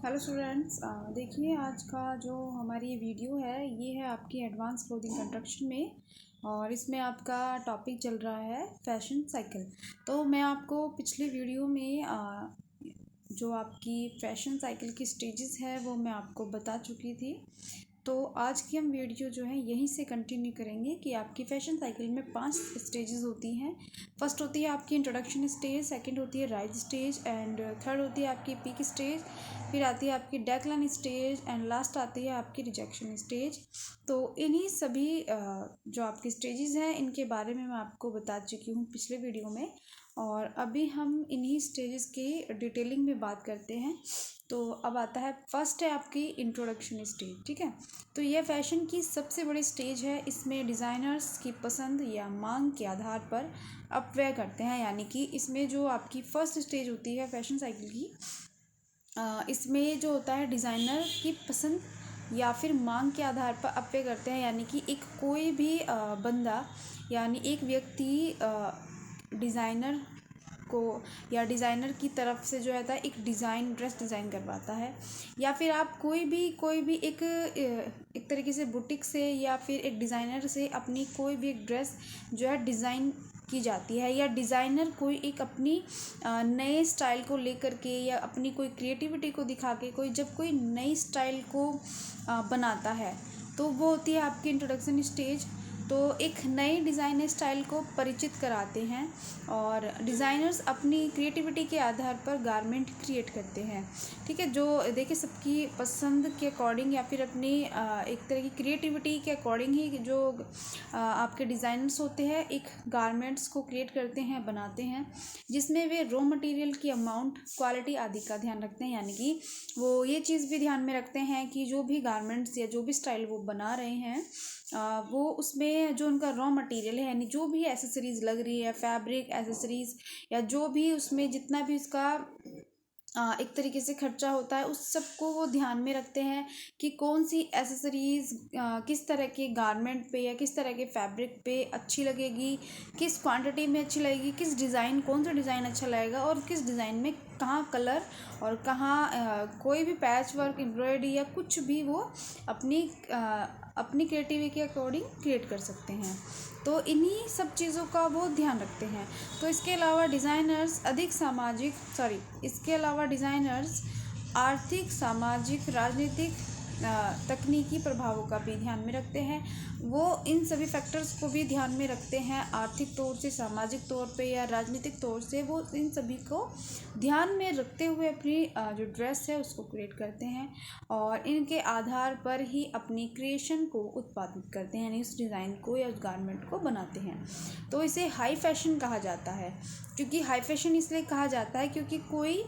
Hello students, देखिए आज का जो हमारी ये वीडियो है ये है आपकी एडवांस क्लोथिंग कंस्ट्रक्शन में। और इसमें आपका टॉपिक चल रहा है फैशन साइकिल। तो मैं आपको पिछले वीडियो में जो आपकी फैशन साइकिल की स्टेजेस है वो मैं आपको बता चुकी थी। तो आज की हम वीडियो जो है यहीं से कंटिन्यू करेंगे कि आपकी फैशन साइकिल में 5 स्टेजेस होती हैं। फर्स्ट होती है आपकी इंट्रोडक्शन स्टेज, सेकंड होती है राइज स्टेज, एंड थर्ड होती है आपकी पीक स्टेज, फिर आती है आपकी डेक्लाइन स्टेज, एंड लास्ट आती है आपकी रिजेक्शन स्टेज। तो इन्हीं सभी जो आपकी स्टेजेस हैं इनके बारे में मैं आपको बता चुकी हूँ पिछले वीडियो में। और अभी हम इन्हीं स्टेजेस की डिटेलिंग में बात करते हैं। तो अब आता है फर्स्ट है आपकी इंट्रोडक्शन स्टेज। ठीक है, तो यह फैशन की सबसे बड़ी स्टेज है। इसमें डिज़ाइनर्स की पसंद या मांग के आधार पर अपव्यय करते हैं, यानी कि इसमें जो आपकी फर्स्ट स्टेज होती है फैशन साइकिल की, इसमें जो होता है डिज़ाइनर की पसंद या फिर मांग के आधार पर अपव्यय करते हैं, यानी कि एक कोई भी बंदा यानी एक व्यक्ति डिज़ाइनर को या डिज़ाइनर की तरफ से जो रहता है एक ड्रेस डिज़ाइन करवाता है, या फिर आप कोई भी एक तरीके से बुटीक से या फिर एक डिज़ाइनर से अपनी कोई भी एक ड्रेस जो है डिज़ाइन की जाती है, या डिज़ाइनर कोई एक अपनी नए स्टाइल को लेकर के या अपनी कोई क्रिएटिविटी को दिखा के जब कोई नई स्टाइल को बनाता है तो वो होती है आपकी इंट्रोडक्शन स्टेज। तो एक नए डिज़ाइन स्टाइल को परिचित कराते हैं और डिज़ाइनर्स अपनी क्रिएटिविटी के आधार पर गारमेंट क्रिएट करते हैं। ठीक है, जो देखिए सबकी पसंद के अकॉर्डिंग या फिर अपनी एक तरह की क्रिएटिविटी के अकॉर्डिंग ही जो आपके डिज़ाइनर्स होते हैं एक गारमेंट्स को क्रिएट करते हैं, बनाते हैं, जिसमें वे रॉ मटेरियल की अमाउंट, क्वालिटी आदि का ध्यान रखते हैं। यानी कि वो ये चीज़ भी ध्यान में रखते हैं कि जो भी गारमेंट्स या जो भी स्टाइल वो बना रहे हैं वो उसमें जो उनका रॉ मटेरियल है, यानी जो भी एसेसरीज लग रही है, फैब्रिक, एसेसरीज, या जो भी उसमें जितना भी उसका एक तरीके से खर्चा होता है, उस सबको वो ध्यान में रखते हैं कि कौन सी एसेसरीज किस तरह के गारमेंट पे या किस तरह के फैब्रिक पे अच्छी लगेगी, किस क्वांटिटी में अच्छी लगेगी, किस डिज़ाइन, कौन सा डिज़ाइन अच्छा लगेगा, और किस डिज़ाइन में कहाँ कलर और कहाँ कोई भी पैच वर्क, एम्ब्रॉयडरी या कुछ भी वो अपनी क्रिएटिविटी के अकॉर्डिंग क्रिएट कर सकते हैं। तो इन्हीं सब चीज़ों का वो ध्यान रखते हैं। तो इसके अलावा डिज़ाइनर्स आर्थिक, सामाजिक, राजनीतिक, तकनीकी प्रभावों का भी ध्यान में रखते हैं। वो इन सभी फैक्टर्स को भी ध्यान में रखते हैं, आर्थिक तौर से, सामाजिक तौर पे या राजनीतिक तौर से वो इन सभी को ध्यान में रखते हुए अपनी जो ड्रेस है उसको क्रिएट करते हैं और इनके आधार पर ही अपनी क्रिएशन को उत्पादित करते हैं, यानी उस डिज़ाइन को या उस गारमेंट को बनाते हैं। तो इसे हाई फैशन कहा जाता है। क्योंकि हाई फैशन इसलिए कहा जाता है क्योंकि कोई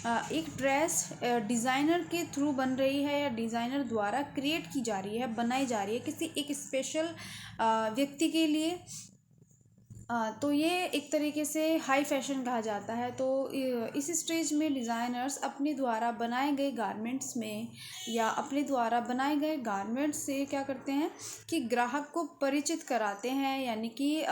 एक ड्रेस डिज़ाइनर के थ्रू बन रही है या डिज़ाइनर द्वारा क्रिएट की जा रही है, बनाई जा रही है किसी एक स्पेशल व्यक्ति के लिए। तो ये एक तरीके से हाई फैशन कहा जाता है। तो इस स्टेज में डिज़ाइनर्स अपने द्वारा बनाए गए गारमेंट्स में या अपने द्वारा बनाए गए गारमेंट्स से क्या करते हैं कि ग्राहक को परिचित कराते हैं। यानी कि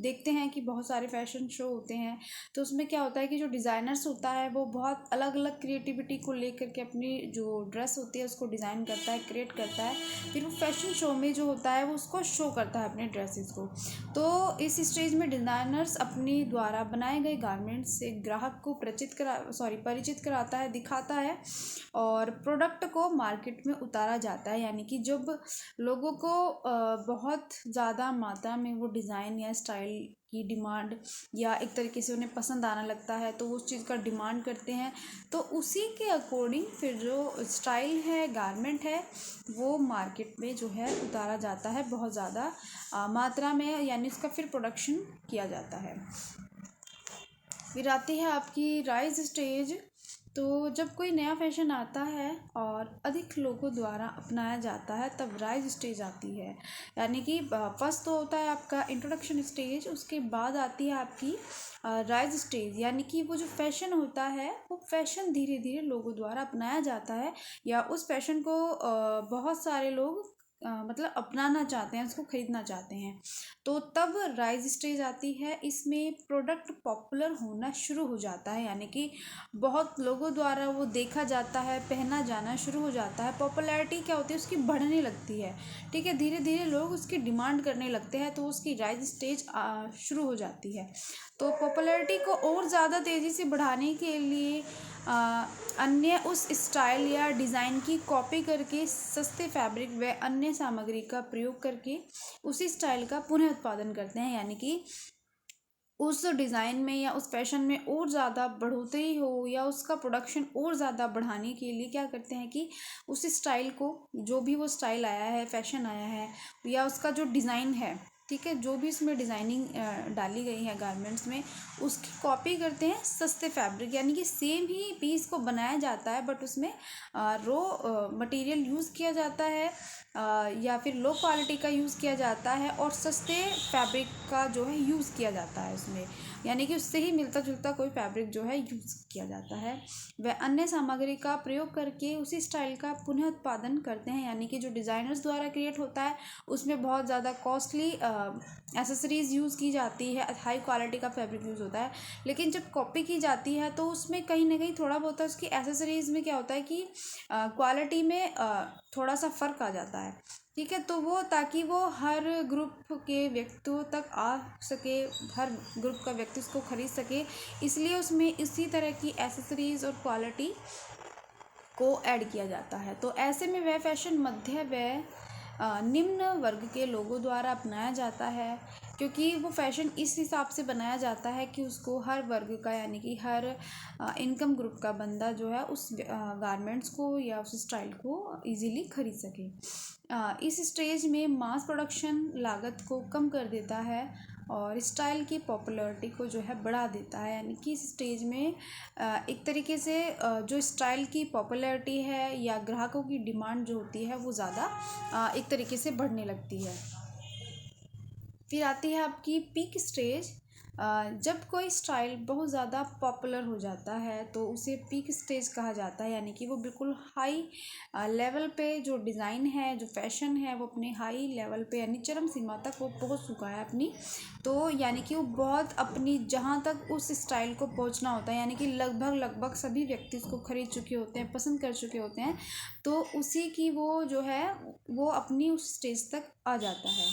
देखते हैं कि बहुत सारे फैशन शो होते हैं, तो उसमें क्या होता है कि जो डिज़ाइनर्स होता है वो बहुत अलग अलग क्रिएटिविटी को लेकर के अपनी जो ड्रेस होती है उसको डिज़ाइन करता है, क्रिएट करता है, फिर वो फैशन शो में जो होता है वो उसको शो करता है अपने ड्रेसेस को। तो इस स्टेज में डिज़ाइनर्स अपनी द्वारा बनाए गए गारमेंट्स से ग्राहक को परिचित कराता है, दिखाता है, और प्रोडक्ट को मार्केट में उतारा जाता है। यानी कि जब लोगों को बहुत ज़्यादा मात्रा में वो डिज़ाइन या स्टाइल की डिमांड या एक तरीके से उन्हें पसंद आने लगता है तो वो उस चीज़ का डिमांड करते हैं, तो उसी के अकॉर्डिंग फिर जो स्टाइल है, गारमेंट है, वो मार्केट में जो है उतारा जाता है बहुत ज़्यादा मात्रा में, यानी उसका फिर प्रोडक्शन किया जाता है। फिर आती है आपकी राइज स्टेज। तो जब कोई नया फैशन आता है और अधिक लोगों द्वारा अपनाया जाता है तब राइज स्टेज आती है। यानी कि फर्स्ट तो होता है आपका इंट्रोडक्शन स्टेज, उसके बाद आती है आपकी राइज स्टेज। यानी कि वो जो फैशन होता है वो फैशन धीरे धीरे लोगों द्वारा अपनाया जाता है, या उस फैशन को बहुत सारे लोग मतलब अपनाना चाहते हैं, उसको ख़रीदना चाहते हैं। तो तब राइज स्टेज आती है। इसमें प्रोडक्ट पॉपुलर होना शुरू हो जाता है, यानी कि बहुत लोगों द्वारा वो देखा जाता है, पहना जाना शुरू हो जाता है। पॉपुलैरिटी क्या होती है, उसकी बढ़ने लगती है। ठीक है, धीरे धीरे लोग उसकी डिमांड करने लगते हैं, तो उसकी राइज स्टेज शुरू हो जाती है। तो पॉपुलैरिटी को और ज़्यादा तेज़ी से बढ़ाने के लिए अन्य उस स्टाइल या डिज़ाइन की कॉपी करके सस्ते फैब्रिक व अन्य सामग्री का प्रयोग करके उसी स्टाइल का पुनः उत्पादन करते हैं, यानी कि उस डिज़ाइन में या उस फैशन में और ज़्यादा बढ़ोतरी हो या उसका प्रोडक्शन और ज़्यादा बढ़ाने के लिए क्या करते हैं कि उस स्टाइल को, जो भी वो स्टाइल आया है, फैशन आया है या उसका जो डिज़ाइन है, ठीक है, जो भी इसमें डिज़ाइनिंग डाली गई है गारमेंट्स में, उसकी कॉपी करते हैं सस्ते फैब्रिक, यानी कि सेम ही पीस को बनाया जाता है बट उसमें रो मटेरियल यूज़ किया जाता है या फिर लो क्वालिटी का यूज़ किया जाता है और सस्ते फैब्रिक का जो है यूज़ किया जाता है उसमें, यानी कि उससे ही मिलता जुलता कोई फैब्रिक जो है यूज़ किया जाता है। वह अन्य सामग्री का प्रयोग करके उसी स्टाइल का पुनः उत्पादन करते हैं, यानी कि जो डिज़ाइनर्स द्वारा क्रिएट होता है उसमें बहुत ज़्यादा कॉस्टली एसेसरीज़ यूज़ की जाती है, हाई क्वालिटी का फैब्रिक यूज़ होता है। लेकिन जब कॉपी की जाती है तो उसमें कहीं ना कहीं थोड़ा बहुत उसकी एसेसरीज़ में क्या होता है कि क्वालिटी में थोड़ा सा फ़र्क आ जाता है। ठीक है, तो वो ताकि वो हर ग्रुप के व्यक्तियों तक आ सके, हर ग्रुप का व्यक्ति उसको खरीद सके, इसलिए उसमें इसी तरह की एसेसरीज़ और क्वालिटी को ऐड किया जाता है। तो ऐसे में वह फैशन मध्य व निम्न वर्ग के लोगों द्वारा अपनाया जाता है, क्योंकि वो फैशन इस हिसाब से बनाया जाता है कि उसको हर वर्ग का, यानी कि हर इनकम ग्रुप का बंदा जो है उस गारमेंट्स को या उस स्टाइल को इजीली खरीद सके। इस स्टेज में मास प्रोडक्शन लागत को कम कर देता है और स्टाइल की पॉपुलैरिटी को जो है बढ़ा देता है, यानी कि इस स्टेज में एक तरीके से जो स्टाइल की पॉपुलैरिटी है या ग्राहकों की डिमांड जो होती है वो ज़्यादा एक तरीके से बढ़ने लगती है। फिर आती है आपकी पीक स्टेज। जब कोई स्टाइल बहुत ज़्यादा पॉपुलर हो जाता है तो उसे पीक स्टेज कहा जाता है, यानी कि वो बिल्कुल हाई लेवल पे जो डिज़ाइन है, जो फैशन है, वो अपने हाई लेवल पे यानी चरम सीमा तक वो पहुंच चुका है अपनी। तो यानी कि वो बहुत अपनी जहाँ तक उस स्टाइल को पहुंचना होता है, यानी कि लगभग सभी व्यक्ति उसको खरीद चुके होते हैं, पसंद कर चुके होते हैं, तो उसी की वो जो है वो अपनी उस स्टेज तक आ जाता है।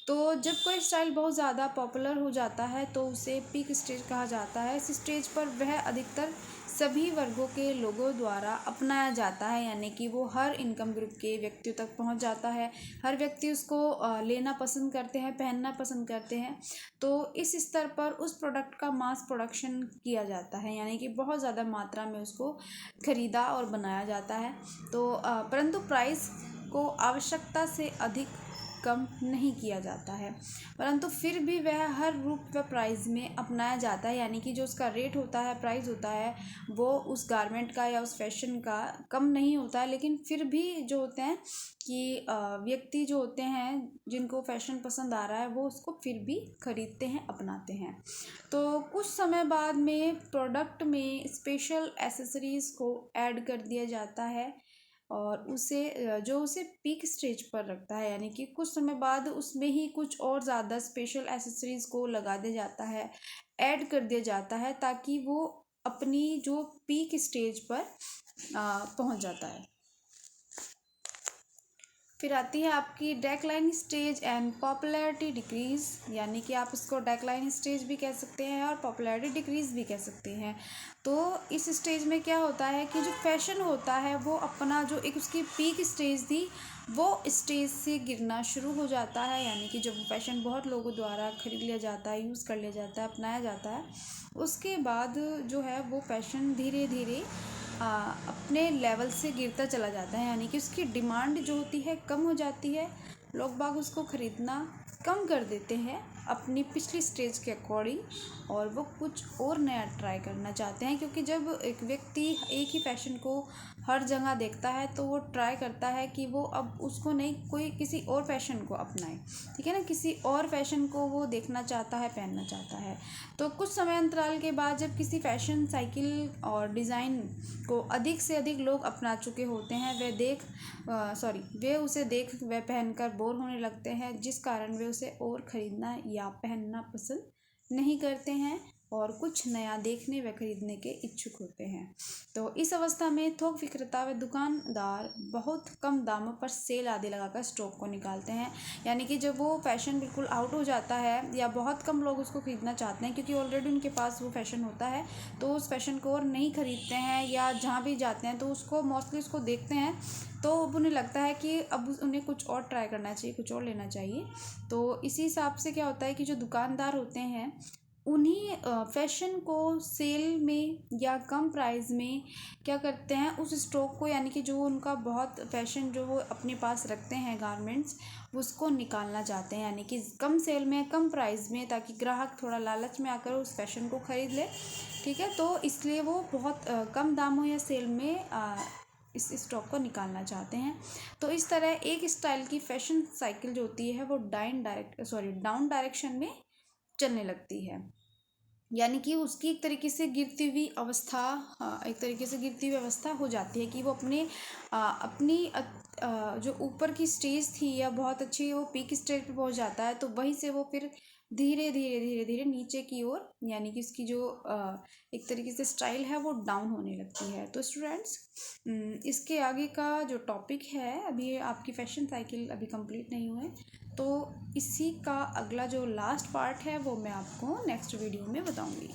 तो जब कोई स्टाइल बहुत ज़्यादा पॉपुलर हो जाता है तो उसे पीक स्टेज कहा जाता है। इस स्टेज पर वह अधिकतर सभी वर्गों के लोगों द्वारा अपनाया जाता है, यानी कि वो हर इनकम ग्रुप के व्यक्तियों तक पहुंच जाता है। हर व्यक्ति उसको लेना पसंद करते हैं, पहनना पसंद करते हैं। तो इस स्तर पर उस प्रोडक्ट का मास प्रोडक्शन किया जाता है, यानी कि बहुत ज़्यादा मात्रा में उसको खरीदा और बनाया जाता है। तो परंतु प्राइस को आवश्यकता से अधिक कम नहीं किया जाता है, परंतु फिर भी वह हर रूप व प्राइस में अपनाया जाता है, यानी कि जो उसका रेट होता है, प्राइस होता है, वो उस गारमेंट का या उस फैशन का कम नहीं होता है। लेकिन फिर भी जो होते हैं कि व्यक्ति जो होते हैं जिनको फैशन पसंद आ रहा है वो उसको फिर भी खरीदते हैं, अपनाते हैं। तो कुछ समय बाद में प्रोडक्ट में स्पेशल एसेसरीज़ को ऐड कर दिया जाता है और उसे जो उसे पीक स्टेज पर रखता है, यानी कि कुछ समय बाद उसमें ही कुछ और ज़्यादा स्पेशल एसेसरीज़ को लगा दिया जाता है, ऐड कर दिया जाता है, ताकि वो अपनी जो पीक स्टेज पर पहुंच जाता है। फिर आती है आपकी decline stage and popularity decrease, यानी कि आप इसको डेक्लाइन स्टेज भी कह सकते हैं और पॉपुलैरिटी डिक्रीज़ भी कह सकते हैं। तो इस स्टेज में क्या होता है कि जो फैशन होता है वो अपना जो एक उसकी पीक स्टेज थी वो स्टेज से गिरना शुरू हो जाता है, यानी कि जब फैशन बहुत लोगों द्वारा खरीद लिया जाता है, यूज़ कर लिया जाता है, अपनाया जाता है, उसके बाद जो है वो फैशन धीरे धीरे अपने लेवल से गिरता चला जाता है, यानी कि उसकी डिमांड जो होती है कम हो जाती है, लोग बाग उसको ख़रीदना कम कर देते हैं अपनी पिछली स्टेज के अकॉर्डिंग और वो कुछ और नया ट्राई करना चाहते हैं। क्योंकि जब एक व्यक्ति एक ही फैशन को हर जगह देखता है तो वो ट्राई करता है कि वो अब उसको नहीं, कोई किसी और फैशन को अपनाए, ठीक है ना, किसी और फैशन को वो देखना चाहता है, पहनना चाहता है। तो कुछ समय अंतराल के बाद जब किसी फैशन साइकिल और डिज़ाइन को अधिक से अधिक लोग अपना चुके होते हैं, वे उसे देख व पहनकर बोर होने लगते हैं, जिस कारण वे उसे और ख़रीदना या पहनना पसंद नहीं करते हैं और कुछ नया देखने व खरीदने के इच्छुक होते हैं। तो इस अवस्था में थोक विक्रेता व दुकानदार बहुत कम दामों पर सेल आदि लगाकर स्टॉक को निकालते हैं। यानी कि जब वो फैशन बिल्कुल आउट हो जाता है या बहुत कम लोग उसको खरीदना चाहते हैं, क्योंकि ऑलरेडी उनके पास वो फैशन होता है, तो उस फैशन को और नहीं खरीदते हैं, या जहाँ भी जाते हैं तो उसको मोस्टली उसको देखते हैं, तो अब उन्हें लगता है कि अब उन्हें कुछ और ट्राई करना चाहिए, कुछ और लेना चाहिए। तो इसी हिसाब से क्या होता है कि जो दुकानदार होते हैं उन्हीं फैशन को सेल में या कम प्राइस में क्या करते हैं, उस स्टॉक को, यानी कि जो उनका बहुत फैशन जो वो अपने पास रखते हैं गारमेंट्स, उसको निकालना चाहते हैं, यानी कि कम सेल में, कम प्राइस में, ताकि ग्राहक थोड़ा लालच में आकर उस फैशन को ख़रीद ले, ठीक है। तो इसलिए वो बहुत कम दामों या सेल में इस स्टॉक को निकालना चाहते हैं। तो इस तरह एक स्टाइल की फैशन साइकिल जो होती है वो डाउन डायरेक्शन में चलने लगती है। यानी कि उसकी एक तरीके से गिरती हुई अवस्था हो जाती है कि वो जो ऊपर की स्टेज थी या बहुत अच्छी वो पीक स्टेज पे पहुंच जाता है, तो वहीं से वो फिर धीरे धीरे धीरे धीरे नीचे की ओर, यानी कि इसकी जो एक तरीके से स्टाइल है वो डाउन होने लगती है। तो स्टूडेंट्स, इसके आगे का जो टॉपिक है, अभी आपकी फैशन साइकिल अभी कंप्लीट नहीं हुआ है, तो इसी का अगला जो लास्ट पार्ट है वो मैं आपको नेक्स्ट वीडियो में बताऊंगी।